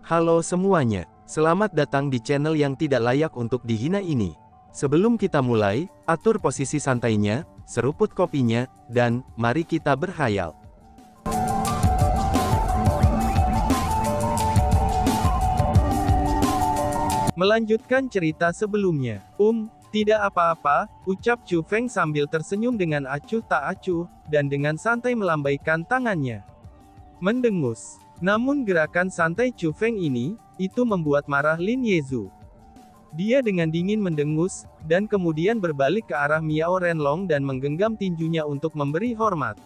Halo semuanya, selamat datang di channel yang tidak layak untuk dihina ini. Sebelum kita mulai, atur posisi santainya, seruput kopinya, dan mari kita berkhayal. Melanjutkan cerita sebelumnya. Tidak apa-apa, ucap Chu Feng sambil tersenyum dengan acuh tak acuh, dan dengan santai melambaikan tangannya. Mendengus. Namun gerakan santai Chu Feng ini, itu membuat marah Lin Yezu. Dia dengan dingin mendengus, dan kemudian berbalik ke arah Miao Renlong dan menggenggam tinjunya untuk memberi hormat.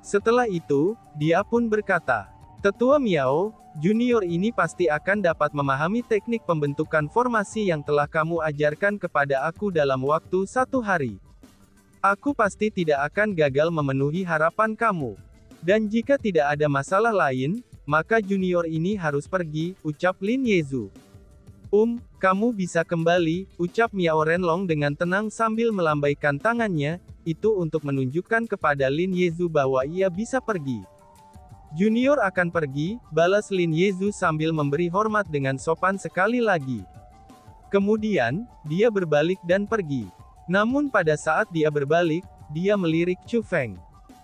Setelah itu, dia pun berkata, "Tetua Miao, junior ini pasti akan dapat memahami teknik pembentukan formasi yang telah kamu ajarkan kepada aku dalam waktu 1 hari. Aku pasti tidak akan gagal memenuhi harapan kamu. Dan jika tidak ada masalah lain, maka junior ini harus pergi," ucap Lin Yezu. Kamu bisa kembali," ucap Miao Renlong dengan tenang sambil melambaikan tangannya, itu untuk menunjukkan kepada Lin Yezu bahwa ia bisa pergi. "Junior akan pergi," balas Lin Yezu sambil memberi hormat dengan sopan sekali lagi. Kemudian, dia berbalik dan pergi. Namun pada saat dia berbalik, dia melirik Chu Feng.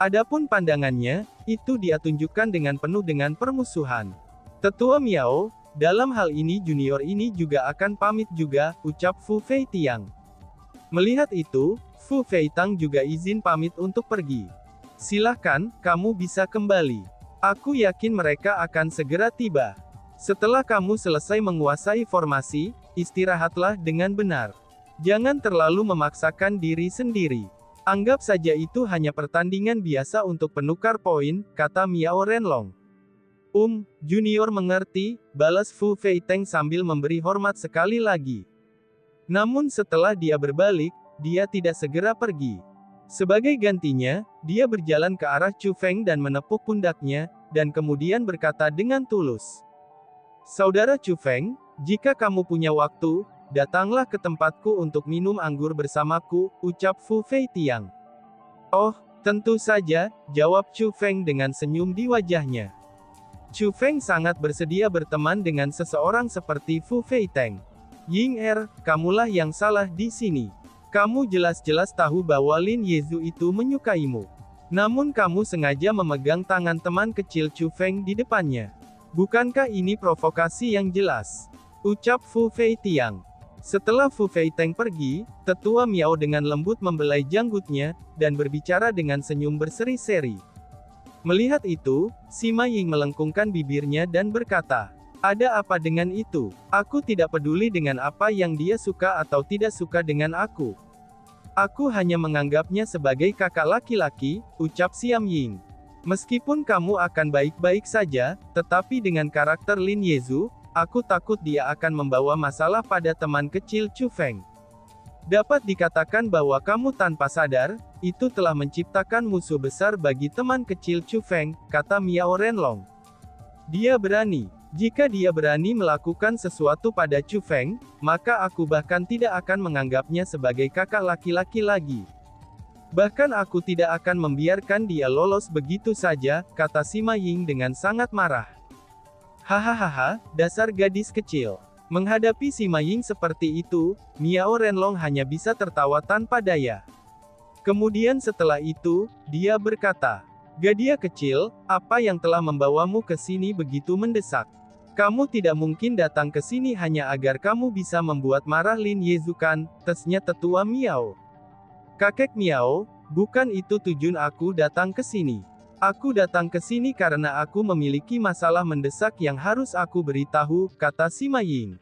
Adapun pandangannya, itu dia tunjukkan dengan penuh dengan permusuhan. "Tetua Miao, dalam hal ini junior ini juga akan pamit juga," ucap Fu Feitiang. Melihat itu, Fu Feitang juga izin pamit untuk pergi. "Silahkan, kamu bisa kembali. Aku yakin mereka akan segera tiba. Setelah kamu selesai menguasai formasi, istirahatlah dengan benar. Jangan terlalu memaksakan diri sendiri. Anggap saja itu hanya pertandingan biasa untuk penukar poin," kata Miao Renlong. Junior mengerti," balas Fu Feiteng sambil memberi hormat sekali lagi. Namun setelah dia berbalik, dia tidak segera pergi. Sebagai gantinya, dia berjalan ke arah Chu Feng dan menepuk pundaknya, dan kemudian berkata dengan tulus, "Saudara Chu Feng, jika kamu punya waktu, datanglah ke tempatku untuk minum anggur bersamaku," ucap Fu Feitiang. "Oh, tentu saja," jawab Chu Feng dengan senyum di wajahnya. Chu Feng sangat bersedia berteman dengan seseorang seperti Fu Feiteng. "Ying kamulah yang salah di sini. Kamu jelas-jelas tahu bahwa Lin Yezu itu menyukaimu. Namun kamu sengaja memegang tangan teman kecil Chu Feng di depannya. Bukankah ini provokasi yang jelas?" ucap Fu Feitiang. Setelah Fu Feiteng pergi, Tetua Miao dengan lembut membelai janggutnya, dan berbicara dengan senyum berseri-seri. Melihat itu, Sima Ying melengkungkan bibirnya dan berkata, "Ada apa dengan itu? Aku tidak peduli dengan apa yang dia suka atau tidak suka dengan aku. Aku hanya menganggapnya sebagai kakak laki-laki," ucap Siam Ying. "Meskipun kamu akan baik-baik saja, tetapi dengan karakter Lin Yezu, aku takut dia akan membawa masalah pada teman kecil Chu Feng. Dapat dikatakan bahwa kamu tanpa sadar, itu telah menciptakan musuh besar bagi teman kecil Chu Feng," kata Miao Renlong. "Dia berani. Jika dia berani melakukan sesuatu pada Chu Feng, maka aku bahkan tidak akan menganggapnya sebagai kakak laki-laki lagi. Bahkan aku tidak akan membiarkan dia lolos begitu saja," kata Sima Ying dengan sangat marah. "Hahaha, dasar gadis kecil." Menghadapi Sima Ying seperti itu, Miao Renlong hanya bisa tertawa tanpa daya. Kemudian setelah itu, dia berkata, "Gadis kecil, apa yang telah membawamu ke sini begitu mendesak? Kamu tidak mungkin datang ke sini hanya agar kamu bisa membuat marah Lin Yezu kan?" tesnya Tetua Miao. "Kakek Miao, bukan itu tujuan aku datang ke sini. Aku datang ke sini karena aku memiliki masalah mendesak yang harus aku beritahu," kata Sima Ying.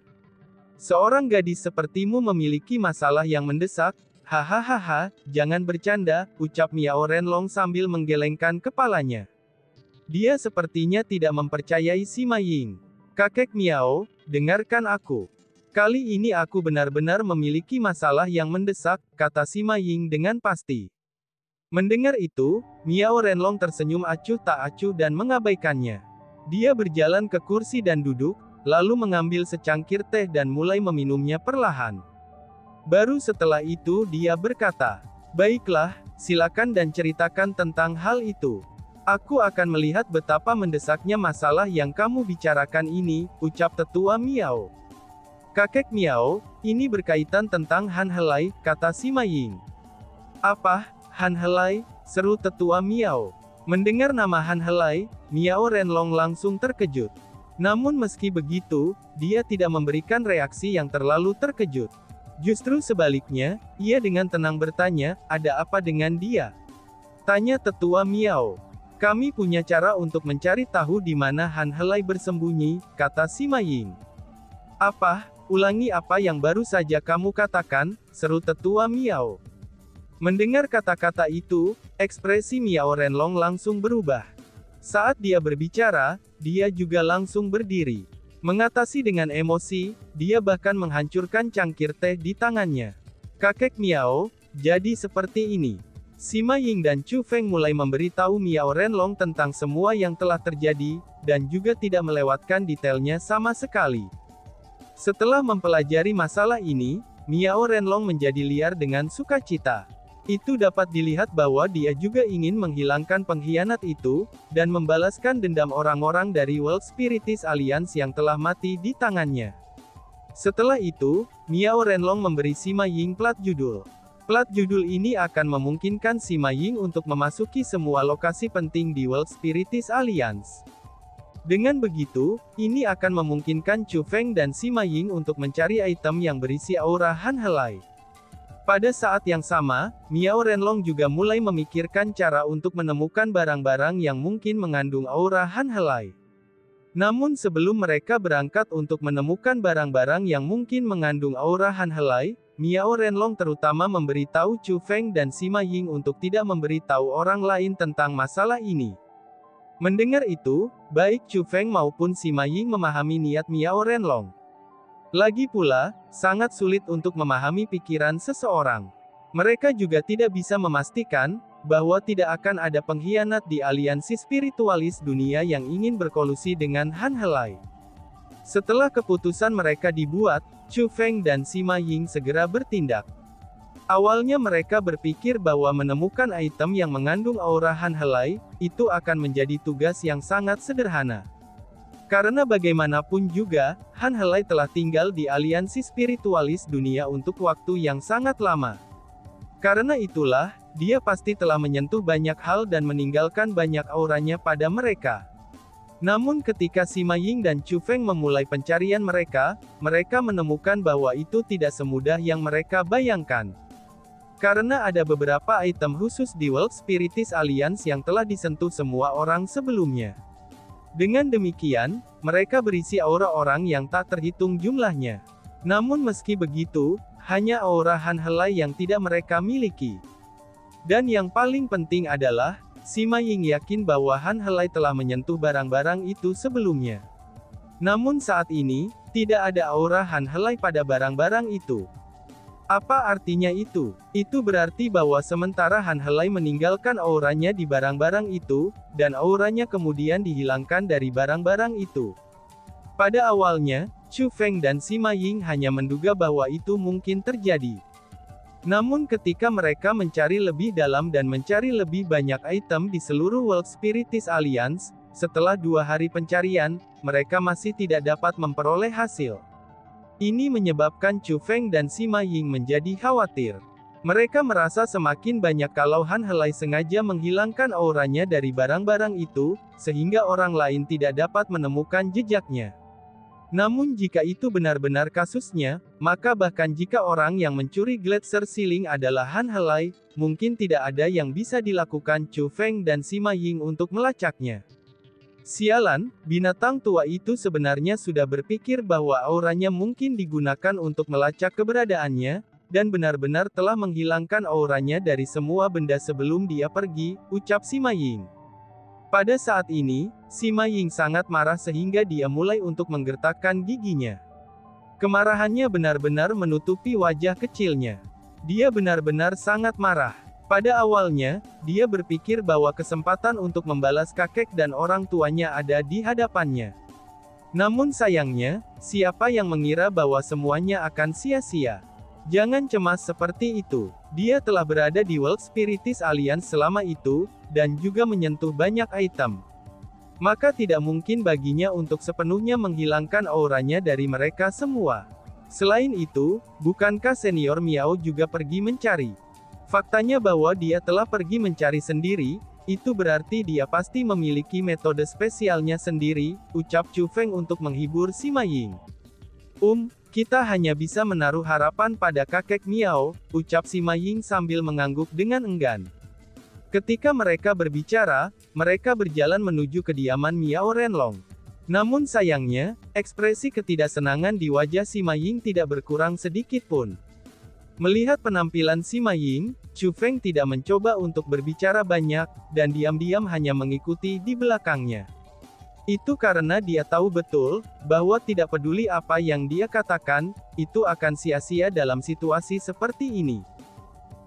"Seorang gadis sepertimu memiliki masalah yang mendesak? Hahaha, jangan bercanda," ucap Miao Renlong sambil menggelengkan kepalanya. Dia sepertinya tidak mempercayai Sima Ying. "Kakek Miao, dengarkan aku. Kali ini aku benar-benar memiliki masalah yang mendesak," kata Sima Ying dengan pasti. Mendengar itu, Miao Renlong tersenyum acuh tak acuh dan mengabaikannya. Dia berjalan ke kursi dan duduk, lalu mengambil secangkir teh dan mulai meminumnya perlahan. Baru setelah itu dia berkata, "Baiklah, silakan dan ceritakan tentang hal itu. Aku akan melihat betapa mendesaknya masalah yang kamu bicarakan ini, ucap tetua Miao. Kakek Miao, ini berkaitan tentang Han Helai, kata Sima Ying. Apa, Han Helai? Seru tetua Miao. Mendengar nama Han Helai, Miao Renlong langsung terkejut. Namun meski begitu, dia tidak memberikan reaksi yang terlalu terkejut. Justru sebaliknya, ia dengan tenang bertanya, ada apa dengan dia? Tanya tetua Miao. Kami punya cara untuk mencari tahu di mana Han Helai bersembunyi, kata Sima Ying. Apa? Ulangi apa yang baru saja kamu katakan, seru tetua Miao. Mendengar kata-kata itu, ekspresi Miao Renlong langsung berubah. Saat dia berbicara, dia juga langsung berdiri. Mengatasi dengan emosi, dia bahkan menghancurkan cangkir teh di tangannya. Kakek Miao, jadi seperti ini. Sima Ying dan Chu Feng mulai memberitahu Miao Renlong tentang semua yang telah terjadi, dan juga tidak melewatkan detailnya sama sekali. Setelah mempelajari masalah ini, Miao Renlong menjadi liar dengan sukacita. Itu dapat dilihat bahwa dia juga ingin menghilangkan pengkhianat itu, dan membalaskan dendam orang-orang dari World Spiritist Alliance yang telah mati di tangannya. Setelah itu, Miao Renlong memberi Sima Ying plat judul. Plat judul ini akan memungkinkan Sima Ying untuk memasuki semua lokasi penting di World Spiritist Alliance. Dengan begitu, ini akan memungkinkan Chu Feng dan Sima Ying untuk mencari item yang berisi aura Han Helai. Pada saat yang sama, Miao Renlong juga mulai memikirkan cara untuk menemukan barang-barang yang mungkin mengandung aura Han Helai. Namun sebelum mereka berangkat untuk menemukan barang-barang yang mungkin mengandung aura Han Helai, Miao Renlong terutama memberitahu Chu Feng dan Sima Ying untuk tidak memberitahu orang lain tentang masalah ini. Mendengar itu, baik Chu Feng maupun Sima Ying memahami niat Miao Renlong. Lagi pula, sangat sulit untuk memahami pikiran seseorang. Mereka juga tidak bisa memastikan bahwa tidak akan ada pengkhianat di aliansi spiritualis dunia yang ingin berkolusi dengan Han Helai. Setelah keputusan mereka dibuat, Chu Feng dan Sima Ying segera bertindak. Awalnya mereka berpikir bahwa menemukan item yang mengandung aura Han Helai, itu akan menjadi tugas yang sangat sederhana. Karena bagaimanapun juga, Han Helai telah tinggal di aliansi spiritualis dunia untuk waktu yang sangat lama. Karena itulah, dia pasti telah menyentuh banyak hal dan meninggalkan banyak auranya pada mereka. Namun ketika Sima Ying dan Chu Feng memulai pencarian mereka menemukan bahwa itu tidak semudah yang mereka bayangkan. Karena ada beberapa item khusus di World Spiritist Alliance yang telah disentuh semua orang sebelumnya. Dengan demikian, mereka berisi aura orang yang tak terhitung jumlahnya. Namun meski begitu, hanya aura Han Helai yang tidak mereka miliki. Dan yang paling penting adalah, Sima Ying yakin bahwa Han Helai telah menyentuh barang-barang itu sebelumnya. Namun saat ini, tidak ada aura Han Helai pada barang-barang itu. Apa artinya itu? Itu berarti bahwa sementara Han Helai meninggalkan auranya di barang-barang itu, dan auranya kemudian dihilangkan dari barang-barang itu. Pada awalnya, Chu Feng dan Sima Ying hanya menduga bahwa itu mungkin terjadi. Namun ketika mereka mencari lebih dalam dan mencari lebih banyak item di seluruh World Spiritist Alliance, setelah 2 hari pencarian, mereka masih tidak dapat memperoleh hasil. Ini menyebabkan Chu Feng dan Sima Ying menjadi khawatir. Mereka merasa semakin banyak kalau Han Helai sengaja menghilangkan auranya dari barang-barang itu, sehingga orang lain tidak dapat menemukan jejaknya. Namun jika itu benar-benar kasusnya, maka bahkan jika orang yang mencuri Gletser Ceiling adalah Han Helai, mungkin tidak ada yang bisa dilakukan Chu Feng dan Sima Ying untuk melacaknya. Sialan, binatang tua itu sebenarnya sudah berpikir bahwa auranya mungkin digunakan untuk melacak keberadaannya, dan benar-benar telah menghilangkan auranya dari semua benda sebelum dia pergi, ucap Sima Ying. Pada saat ini, Sima Ying sangat marah sehingga dia mulai untuk menggertakkan giginya. Kemarahannya benar-benar menutupi wajah kecilnya. Dia benar-benar sangat marah. Pada awalnya, dia berpikir bahwa kesempatan untuk membalas kakek dan orang tuanya ada di hadapannya. Namun sayangnya, siapa yang mengira bahwa semuanya akan sia-sia? Jangan cemas seperti itu. Dia telah berada di World Spiritist Alliance selama itu, dan juga menyentuh banyak item. Maka tidak mungkin baginya untuk sepenuhnya menghilangkan auranya dari mereka semua. Selain itu, bukankah senior Miao juga pergi mencari? Faktanya bahwa dia telah pergi mencari sendiri, itu berarti dia pasti memiliki metode spesialnya sendiri, ucap Chu Feng untuk menghibur Sima Ying. Kita hanya bisa menaruh harapan pada kakek Miao, ucap Sima Ying sambil mengangguk dengan enggan. Ketika mereka berbicara, mereka berjalan menuju kediaman Miao Renlong. Namun sayangnya, ekspresi ketidaksenangan di wajah Sima Ying tidak berkurang sedikit pun. Melihat penampilan Sima Ying, Chu Feng tidak mencoba untuk berbicara banyak, dan diam-diam hanya mengikuti di belakangnya. Itu karena dia tahu betul, bahwa tidak peduli apa yang dia katakan, itu akan sia-sia dalam situasi seperti ini.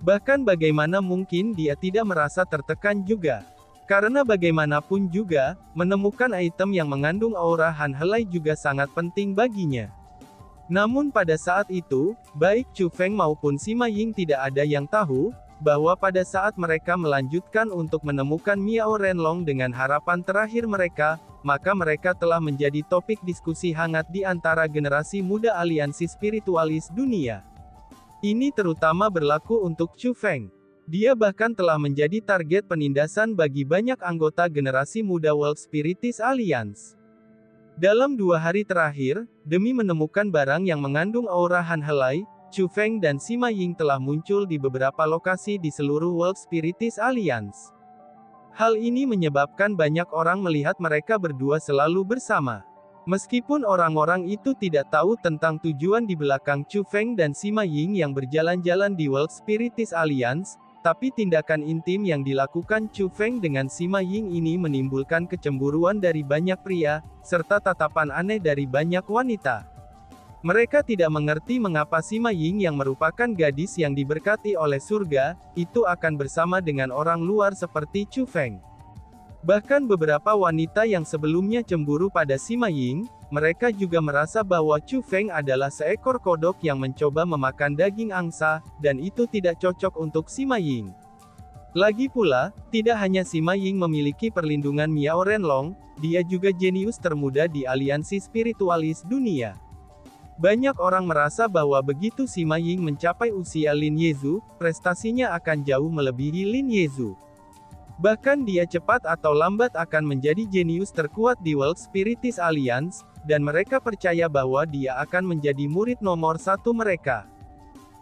Bahkan bagaimana mungkin dia tidak merasa tertekan juga. Karena bagaimanapun juga, menemukan item yang mengandung aura Han Helai juga sangat penting baginya. Namun pada saat itu, baik Chu Feng maupun Sima Ying tidak ada yang tahu, bahwa pada saat mereka melanjutkan untuk menemukan Miao Renlong dengan harapan terakhir mereka, maka mereka telah menjadi topik diskusi hangat di antara generasi muda aliansi spiritualis dunia. Ini terutama berlaku untuk Chu Feng. Dia bahkan telah menjadi target penindasan bagi banyak anggota generasi muda World Spiritist Alliance. Dalam 2 hari terakhir, demi menemukan barang yang mengandung aura Han Helai, Chu Feng dan Sima Ying telah muncul di beberapa lokasi di seluruh World Spiritist Alliance. Hal ini menyebabkan banyak orang melihat mereka berdua selalu bersama. Meskipun orang-orang itu tidak tahu tentang tujuan di belakang Chu Feng dan Sima Ying yang berjalan-jalan di World Spiritist Alliance, tapi tindakan intim yang dilakukan Chu Feng dengan Sima Ying ini menimbulkan kecemburuan dari banyak pria, serta tatapan aneh dari banyak wanita. Mereka tidak mengerti mengapa Sima Ying yang merupakan gadis yang diberkati oleh surga, itu akan bersama dengan orang luar seperti Chu Feng. Bahkan beberapa wanita yang sebelumnya cemburu pada Sima Ying, mereka juga merasa bahwa Chu Feng adalah seekor kodok yang mencoba memakan daging angsa, dan itu tidak cocok untuk Sima Ying. Lagi pula, tidak hanya Sima Ying memiliki perlindungan Miao Renlong, dia juga jenius termuda di aliansi spiritualis dunia. Banyak orang merasa bahwa begitu Sima Ying mencapai usia Lin Yezu, prestasinya akan jauh melebihi Lin Yezu. Bahkan dia cepat atau lambat akan menjadi jenius terkuat di World Spiritist Alliance, dan mereka percaya bahwa dia akan menjadi murid nomor 1 mereka.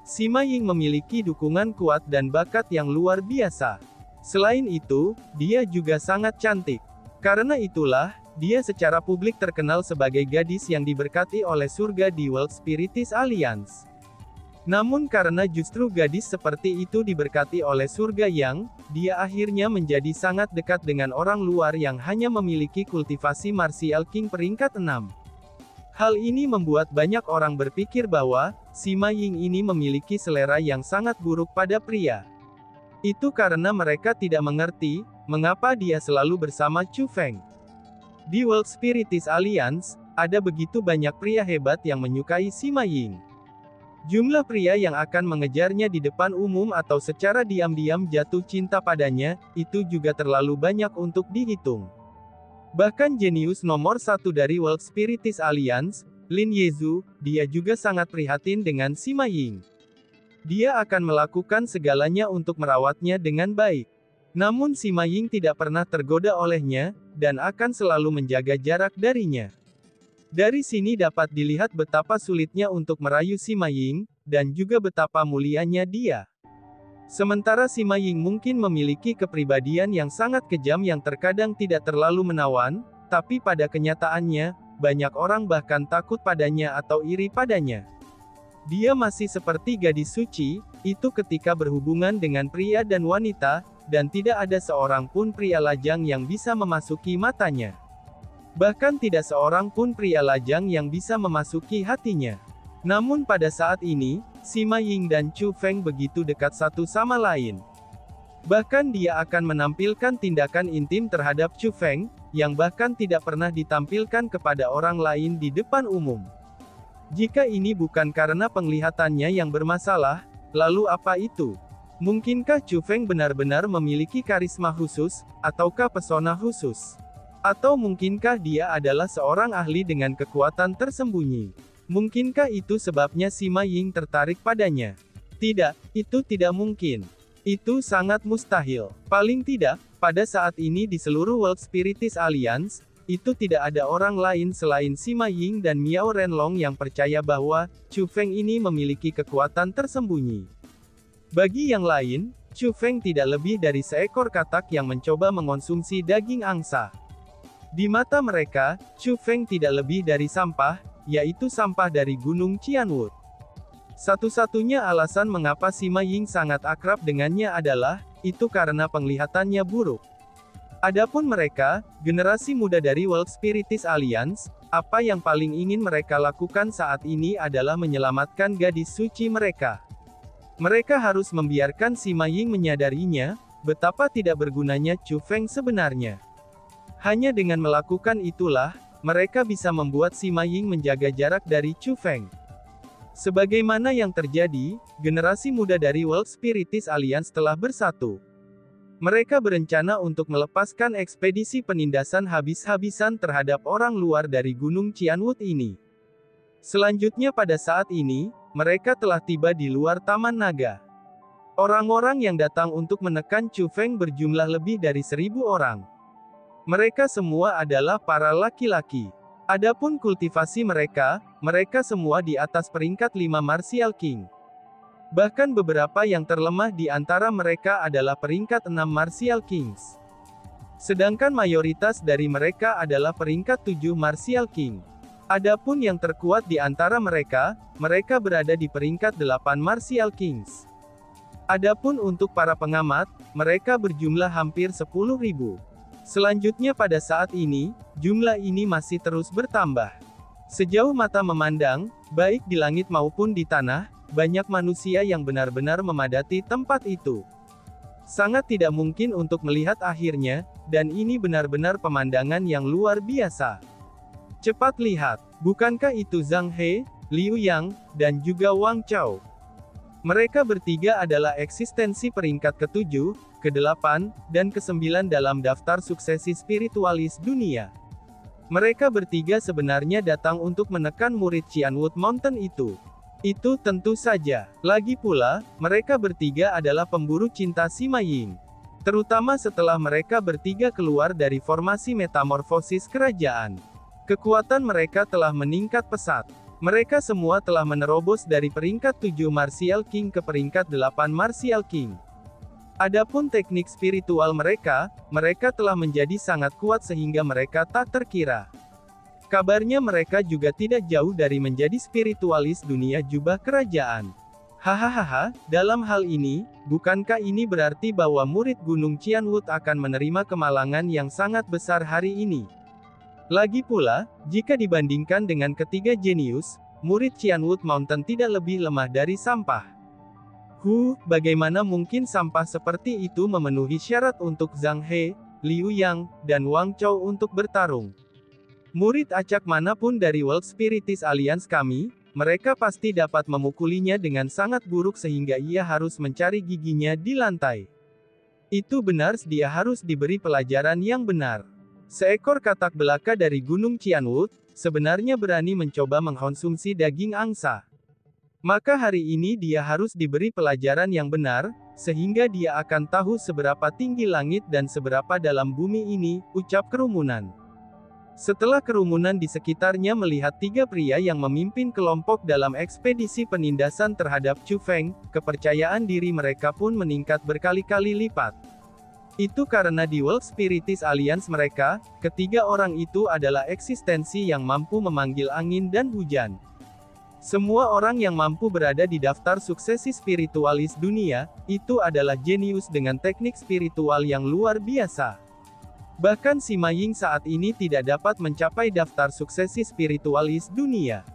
Sima Ying memiliki dukungan kuat dan bakat yang luar biasa. Selain itu, dia juga sangat cantik. Karena itulah, dia secara publik terkenal sebagai gadis yang diberkati oleh surga di World Spiritist Alliance. Namun karena justru gadis seperti itu diberkati oleh surga yang, dia akhirnya menjadi sangat dekat dengan orang luar yang hanya memiliki kultivasi martial king peringkat 6. Hal ini membuat banyak orang berpikir bahwa, Sima Ying ini memiliki selera yang sangat buruk pada pria. Itu karena mereka tidak mengerti, mengapa dia selalu bersama Chu Feng. Di World Spiritist Alliance, ada begitu banyak pria hebat yang menyukai Sima Ying. Jumlah pria yang akan mengejarnya di depan umum atau secara diam-diam jatuh cinta padanya, itu juga terlalu banyak untuk dihitung. Bahkan jenius nomor 1 dari World Spiritist Alliance, Lin Yezu, dia juga sangat prihatin dengan Sima Ying. Dia akan melakukan segalanya untuk merawatnya dengan baik. Namun Sima Ying tidak pernah tergoda olehnya, dan akan selalu menjaga jarak darinya. Dari sini dapat dilihat betapa sulitnya untuk merayu Sima Ying, dan juga betapa mulianya dia. Sementara Sima Ying mungkin memiliki kepribadian yang sangat kejam yang terkadang tidak terlalu menawan, tapi pada kenyataannya, banyak orang bahkan takut padanya atau iri padanya. Dia masih seperti gadis suci, itu ketika berhubungan dengan pria dan wanita, dan tidak ada seorang pun pria lajang yang bisa memasuki matanya. Bahkan tidak seorang pun pria lajang yang bisa memasuki hatinya. Namun pada saat ini, Sima Ying dan Chu Feng begitu dekat satu sama lain. Bahkan dia akan menampilkan tindakan intim terhadap Chu Feng, yang bahkan tidak pernah ditampilkan kepada orang lain di depan umum. Jika ini bukan karena penglihatannya yang bermasalah, lalu apa itu? Mungkinkah Chu Feng benar-benar memiliki karisma khusus, ataukah pesona khusus? Atau mungkinkah dia adalah seorang ahli dengan kekuatan tersembunyi? Mungkinkah itu sebabnya Sima Ying tertarik padanya? Tidak, itu tidak mungkin. Itu sangat mustahil. Paling tidak, pada saat ini di seluruh World Spiritist Alliance, itu tidak ada orang lain selain Sima Ying dan Miao Renlong yang percaya bahwa Chu Feng ini memiliki kekuatan tersembunyi. Bagi yang lain, Chu Feng tidak lebih dari seekor katak yang mencoba mengonsumsi daging angsa. Di mata mereka, Chu Feng tidak lebih dari sampah, yaitu sampah dari Gunung Qianwood. Satu-satunya alasan mengapa Sima Ying sangat akrab dengannya adalah, itu karena penglihatannya buruk. Adapun mereka, generasi muda dari World Spiritist Alliance, apa yang paling ingin mereka lakukan saat ini adalah menyelamatkan gadis suci mereka. Mereka harus membiarkan Sima Ying menyadarinya, betapa tidak bergunanya Chu Feng sebenarnya. Hanya dengan melakukan itulah, mereka bisa membuat Sima Ying menjaga jarak dari Chu Feng. Sebagaimana yang terjadi, generasi muda dari World Spiritist Alliance telah bersatu. Mereka berencana untuk melepaskan ekspedisi penindasan habis-habisan terhadap orang luar dari Gunung Qianwood ini. Selanjutnya pada saat ini, mereka telah tiba di luar Taman Naga. Orang-orang yang datang untuk menekan Chu Feng berjumlah lebih dari 1.000 orang. Mereka semua adalah para laki-laki. Adapun kultivasi mereka semua di atas peringkat 5 Martial King. Bahkan beberapa yang terlemah di antara mereka adalah peringkat 6 Martial Kings. Sedangkan mayoritas dari mereka adalah peringkat 7 Martial King. Adapun yang terkuat di antara mereka berada di peringkat 8 Martial Kings. Adapun untuk para pengamat, mereka berjumlah hampir 10.000. Selanjutnya pada saat ini, jumlah ini masih terus bertambah. Sejauh mata memandang, baik di langit maupun di tanah, banyak manusia yang benar-benar memadati tempat itu. Sangat tidak mungkin untuk melihat akhirnya, dan ini benar-benar pemandangan yang luar biasa. Cepat lihat, bukankah itu Zhang He, Liu Yang, dan juga Wang Chao? Mereka bertiga adalah eksistensi peringkat ke-7, ke-8, dan ke-9 dalam daftar suksesi spiritualis dunia. Mereka bertiga sebenarnya datang untuk menekan murid Qianwood Mountain itu. Itu tentu saja. Lagi pula, mereka bertiga adalah pemburu cinta Sima Ying. Terutama setelah mereka bertiga keluar dari formasi metamorfosis kerajaan. Kekuatan mereka telah meningkat pesat. Mereka semua telah menerobos dari peringkat 7 Martial King ke peringkat 8 Martial King. Adapun teknik spiritual mereka telah menjadi sangat kuat sehingga mereka tak terkira. Kabarnya mereka juga tidak jauh dari menjadi spiritualis dunia jubah kerajaan. Hahaha, dalam hal ini, bukankah ini berarti bahwa murid Gunung Qianwood akan menerima kemalangan yang sangat besar hari ini? Lagi pula, jika dibandingkan dengan ketiga jenius, murid Qianwood Mountain tidak lebih lemah dari sampah. Bagaimana mungkin sampah seperti itu memenuhi syarat untuk Zhang He, Liu Yang, dan Wang Chao untuk bertarung? Murid acak manapun dari World Spiritist Alliance kami, mereka pasti dapat memukulinya dengan sangat buruk sehingga ia harus mencari giginya di lantai. Itu benar, dia harus diberi pelajaran yang benar. Seekor katak belaka dari Gunung Qianwood, sebenarnya berani mencoba mengkonsumsi daging angsa. Maka hari ini dia harus diberi pelajaran yang benar, sehingga dia akan tahu seberapa tinggi langit dan seberapa dalam bumi ini, ucap kerumunan. Setelah kerumunan di sekitarnya melihat tiga pria yang memimpin kelompok dalam ekspedisi penindasan terhadap Chu Feng, kepercayaan diri mereka pun meningkat berkali-kali lipat. Itu karena di World Spiritist Alliance mereka, ketiga orang itu adalah eksistensi yang mampu memanggil angin dan hujan. Semua orang yang mampu berada di daftar suksesi spiritualis dunia, itu adalah jenius dengan teknik spiritual yang luar biasa. Bahkan Sima Ying saat ini tidak dapat mencapai daftar suksesi spiritualis dunia.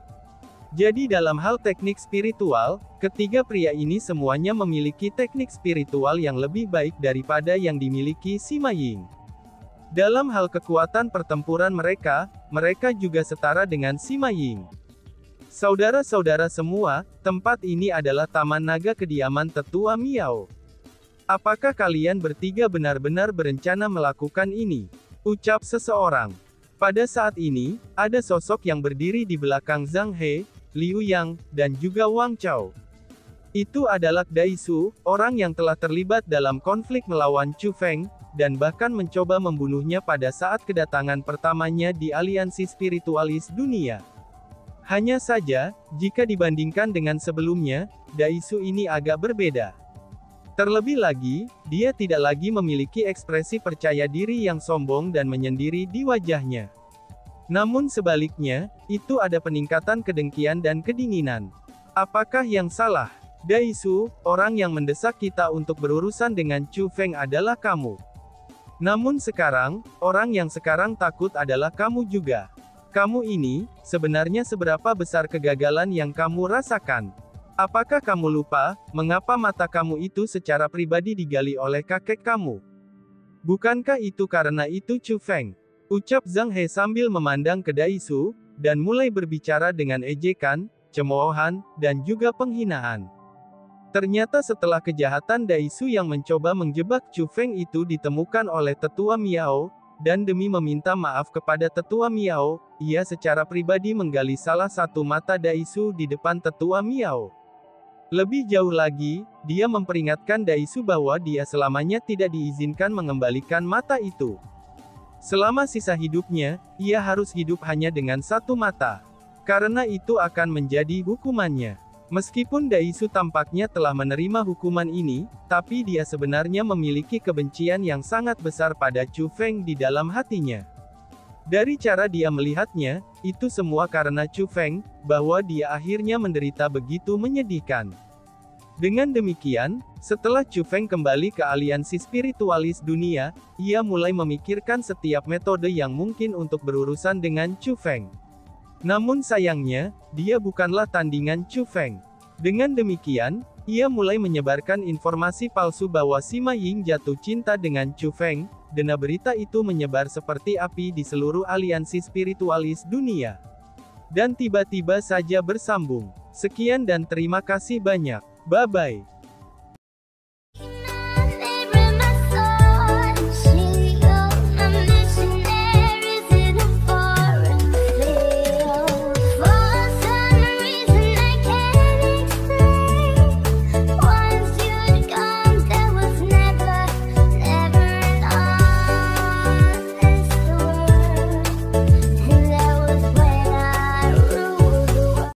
Jadi dalam hal teknik spiritual, ketiga pria ini semuanya memiliki teknik spiritual yang lebih baik daripada yang dimiliki Sima Ying. Dalam hal kekuatan pertempuran mereka juga setara dengan Sima Ying. Saudara-saudara semua, tempat ini adalah Taman Naga kediaman Tetua Miao. Apakah kalian bertiga benar-benar berencana melakukan ini? Ucap seseorang. Pada saat ini, ada sosok yang berdiri di belakang Zhang He, Liu Yang, dan juga Wang Chao. Itu adalah Daisu, orang yang telah terlibat dalam konflik melawan Chu Feng, dan bahkan mencoba membunuhnya pada saat kedatangan pertamanya di aliansi spiritualis dunia. Hanya saja, jika dibandingkan dengan sebelumnya, Daisu ini agak berbeda. Terlebih lagi, dia tidak lagi memiliki ekspresi percaya diri yang sombong dan menyendiri di wajahnya. Namun sebaliknya, itu ada peningkatan kedengkian dan kedinginan. Apakah yang salah? Daisu, orang yang mendesak kita untuk berurusan dengan Chu Feng adalah kamu. Namun sekarang, orang yang sekarang takut adalah kamu juga. Kamu ini, sebenarnya seberapa besar kegagalan yang kamu rasakan? Apakah kamu lupa, mengapa mata kamu itu secara pribadi digali oleh kakek kamu? Bukankah itu karena itu Chu Feng? Ucap Zhang He sambil memandang ke Daisu, dan mulai berbicara dengan ejekan, cemoohan, dan juga penghinaan. Ternyata setelah kejahatan Daisu yang mencoba menjebak Chu Feng itu ditemukan oleh Tetua Miao, dan demi meminta maaf kepada Tetua Miao, ia secara pribadi menggali salah satu mata Daisu di depan Tetua Miao. Lebih jauh lagi, dia memperingatkan Daisu bahwa dia selamanya tidak diizinkan mengembalikan mata itu. Selama sisa hidupnya, ia harus hidup hanya dengan satu mata. Karena itu akan menjadi hukumannya. Meskipun Daisu tampaknya telah menerima hukuman ini, tapi dia sebenarnya memiliki kebencian yang sangat besar pada Chu Feng di dalam hatinya. Dari cara dia melihatnya, itu semua karena Chu Feng, bahwa dia akhirnya menderita begitu menyedihkan. Dengan demikian, setelah Chu Feng kembali ke aliansi spiritualis dunia, ia mulai memikirkan setiap metode yang mungkin untuk berurusan dengan Chu Feng. Namun sayangnya, dia bukanlah tandingan Chu Feng. Dengan demikian, ia mulai menyebarkan informasi palsu bahwa Sima Ying jatuh cinta dengan Chu Feng, dan berita itu menyebar seperti api di seluruh aliansi spiritualis dunia. Dan tiba-tiba saja bersambung. Sekian dan terima kasih banyak. Bye-bye.